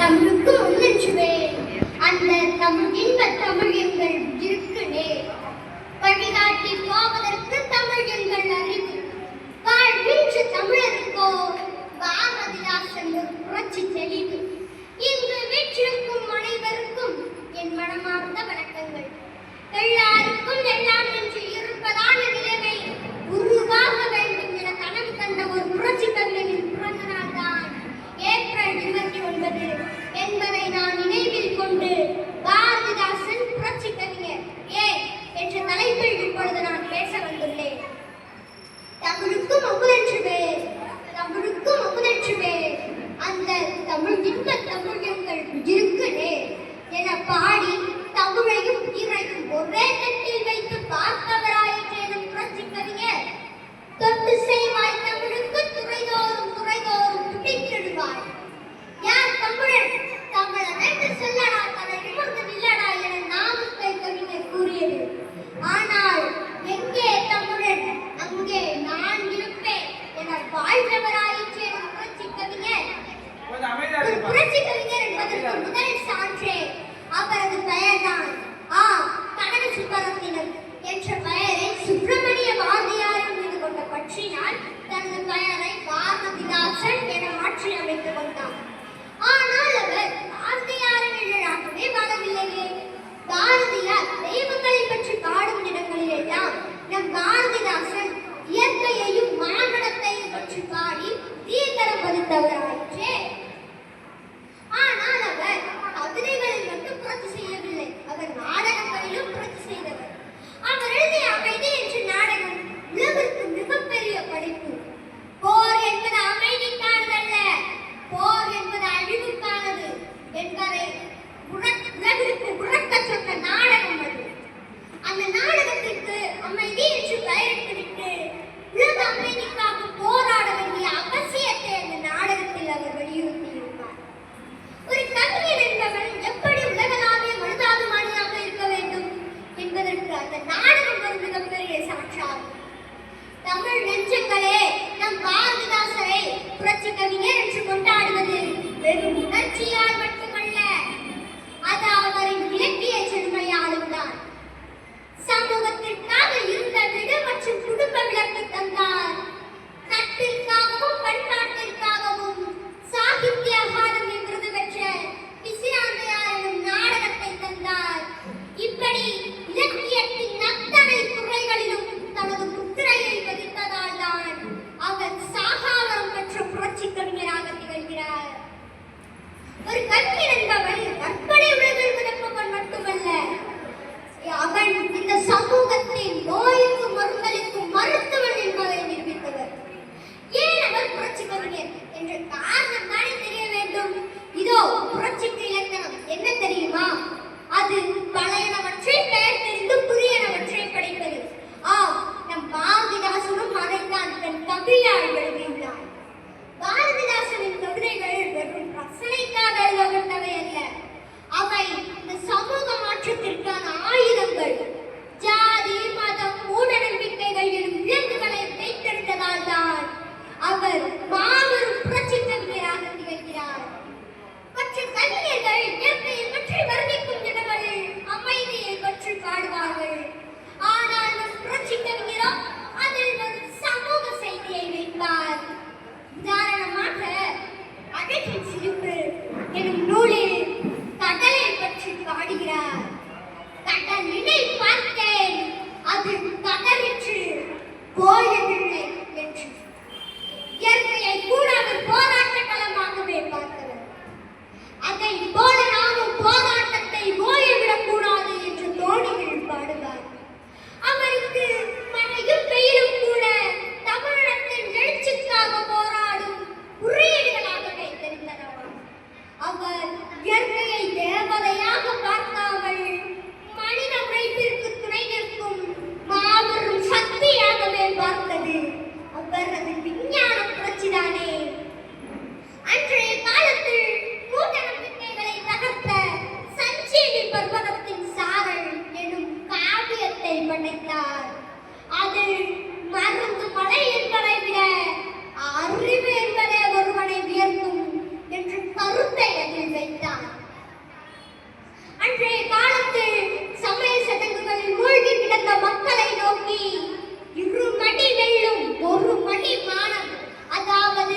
தமிழுக்கு முன்னெச்சுவேன் அந்த தமிழ் இன்பத் தமிழ் எங்கள் இருக்குனே வழிகாட்டி போவதற்கு தமிழ் எங்கள் அறிவு வாழ்கின்ற தமிழருக்கோ பாரதிதாசன் புரட்சி தெளிவு. இங்கு வீற்றிருக்கும் அனைவருக்கும் என் மனமார்ந்த வணக்கங்கள். எல்லாருக்கும் எல்லாம் என்று இருப்பதான நிலைமை உருவாக வேண்டும் என கனவு கண்ட ஒரு புரட்சி கவிஞனின் பிறந்த நாள் தான் ஏப்ரல் 29 என்பதை நான் நினைவில் கொண்டு பாரதிதாசன் புரட்சி கவிஞர் ஏன் என்ற தலைப்பில் இப்பொழுது நான் பேச வந்துள்ளேன். தமிழுக்கும் அமுதென்றுவேன், தமிழுக்கும் அமுதென்றுவேன், அந்த தமிழ் இன்பத் தமிழ் எங்கள் இருக்குனே என பாடி தமிழையும் உயிரையும் ஒரே தட்டில் வைத்து பார்த்தவராயிற்றேனும் புரட்சி கவிஞர் தொட்டு செய்வாய் தமிழுக்கு துறைதோறும் துறைதோறும் துடித்திடுவாய். யார் தமிழன் தமிழன் என்று சொல்லடா தலை நிமிர்ந்து நில்லடா என நாமக்கல் கவிஞர் கூறியது. ஆனால் எங்கே தமிழன் அங்கே நான் இருப்பேன் என வாழ்ந்தவராயிற்றேனும் புரட்சி கவிஞர். புரட்சி கவிஞர் என்பதற்கு முதல் சான்றே அவரது பெயர்தான் கனக சுப்பரத்தினம் என்ற பெயரை சுப்பிரமணிய பாரதியாரின் மீது கொண்ட பற்றினால் தனது பெயரை பாரதிதாசன் என மாற்றி அமைத்துக் கொண்டார். ஆனால் அவர் பாரதியாரின் நிழலாகவே வாழவில்லையே. பாரதியார் தெய்வங்களை பற்றி பாடும் இடங்களிலெல்லாம் நம் பாரதிதாசன் இயற்கையையும் மானுடத்தையும் பற்றி பாடி தீர்த்தரம் பதித்தவராயிற்றே. ஆனால் அவர் கவிதைகளில் மட்டும் புரட்சி செய்யவில்லை, அவர் நாடகங்களிலும் புரட்சி செய்தவர். அவர் எழுதிய அமைதி என்ற நாடகம் உலகிற்கு மிகப்பெரிய படைப்பு. போர் என்பது அமைதிக்கானதல்ல, போர் என்பது அழிவுக்கானது என்பதை உலகிற்கு உறக்க சொன்ன நாடகம் அது. அந்த நாடகத்திற்கு அமைதி என்று பெயரிட்டுவிட்டு உலக அமைதிக்காக போராட வேண்டிய அவசியத்தை அந்த நாடகத்தில் அவர் வலியுறுத்தியிருப்பார். ஒரு கவிஞர் என்பவன் எப்படி உலகளாவிய மனிதாபிமானியாக இருக்க வேண்டும் என்பதற்கு அந்த நாடகம் ஒரு மிகப்பெரிய சான்றாகும். தமிழ் நெஞ்சங்களே, நம் பாரதிதாசரை புரட்சி கவிஞர் என்று கொண்டாடுவது வெறும் உணர்ச்சியால் மட்டுமல்ல, அது அவரின் இலக்கிய செழுமையாலும் தான். சமூகத்திற்காக இருந்த விடு மற்றும் குடும்ப விளக்கு தந்தார். நட்பிற்காகவும் பண்பாட்டிற்காகவும் சாகித்ய அகாதமி விருது பெற்ற பிசிராந்தையார் எனும் நாடகத்தை தந்தார். இப்படி இலக்கியத்தின் அத்தனை துறைகளிலும் தனது முத்திரையை பதித்ததால் தான் அவர் சாகாவரம் பெற்ற புரட்சி கவிஞராக திகழ்கிறார். ஒரு கவிஞர் என்பவன் கற்பனை உலகில் மிதப்பவன் மட்டுமல்ல, அவன் இந்த சமூகத்தின் நோய்க்கும் மருந்தளிக்கும் மருத்துவன் என்பதை நிரூபித்தவர். ஏன் அவர் புரட்சி கவிஞர் என்ற காரணம் தானே தெரிய வேண்டும். இதோ புரட்சிக்கு இலக்கணம் என்ன தெரியுமா? அது பழையனவற்றை பெயர் தெரிந்து புதியனவற்றை படைப்பது. நம் பாரதிதாசனும் அதைத்தான் தன் கவியால் எழுதியுள்ளார். பாரதிதாசனின் கவிதைகள் வெறும் ரசனைக்காக எழுதப்பட்டவை அல்ல, அவை இந்த சமூக மாற்றத்திற்கான ஆயுதங்கள். ஜாதி மதம் மூட நம்பிக்கைகள் எனும் விலங்குகளை வைத்தெடுத்ததால் தான் அவர் மாபெரும் புரட்சி கவிஞராக திகழ்கிறார். மற்ற கவிஞர்கள் இயற்கையை பற்றி வர்ணிக்கும் இடங்களில் அமைதியை பற்றி பாடுவார்கள். ஆனால் நம் புரட்சி கவிஞரோ அதில் ஒரு சமூக செய்தியை வைப்பார். உதாரணமாக அழகின் சிரிப்பு எனும் நூலில் கடலை பற்றி பாடுகிறார். கடலினை பார்த்தேன், அது கடலிற்று போயவில்லை என்று. இயற்கையை கூட அவர் போராட்ட களமாகவே பார்த்தவர். அதை போல நாமும் போராட்டத்தை ஓயவிடக் கூடாது என்று தோணிகள் பாடுவார். அவருக்கு மழையும் வெயிலும் கூட தமிழகத்தின் எழுச்சிக்காக போராடும் குறியீடுகளாகவே தெரிந்தனவாம். அவர் இயற்கையை தேவதையாக பார்க்காமல் மனித உழைப்பிற்கு துணை நிற்கும் மாபெரும் சக்தியாகவே பார்த்தது அவரது விஞ்ஞான புரட்சிதானே. அன்றைய காலத்தில் மூட நம்பிக்கைகளை தகர்த்த சஞ்சீவி பர்வதத்தின் சாரல் எனும் காவியத்தை படைத்தார். அதில் மருந்து மலை என்பதை விட அறிவு என்பதே ஒருவனை வியக்கும் என்ற கருத்தை அதில் வைத்தார். உலக மக்களை நோக்கி 2 மடி வெல்லும் 1 மடி மானம், அதாவது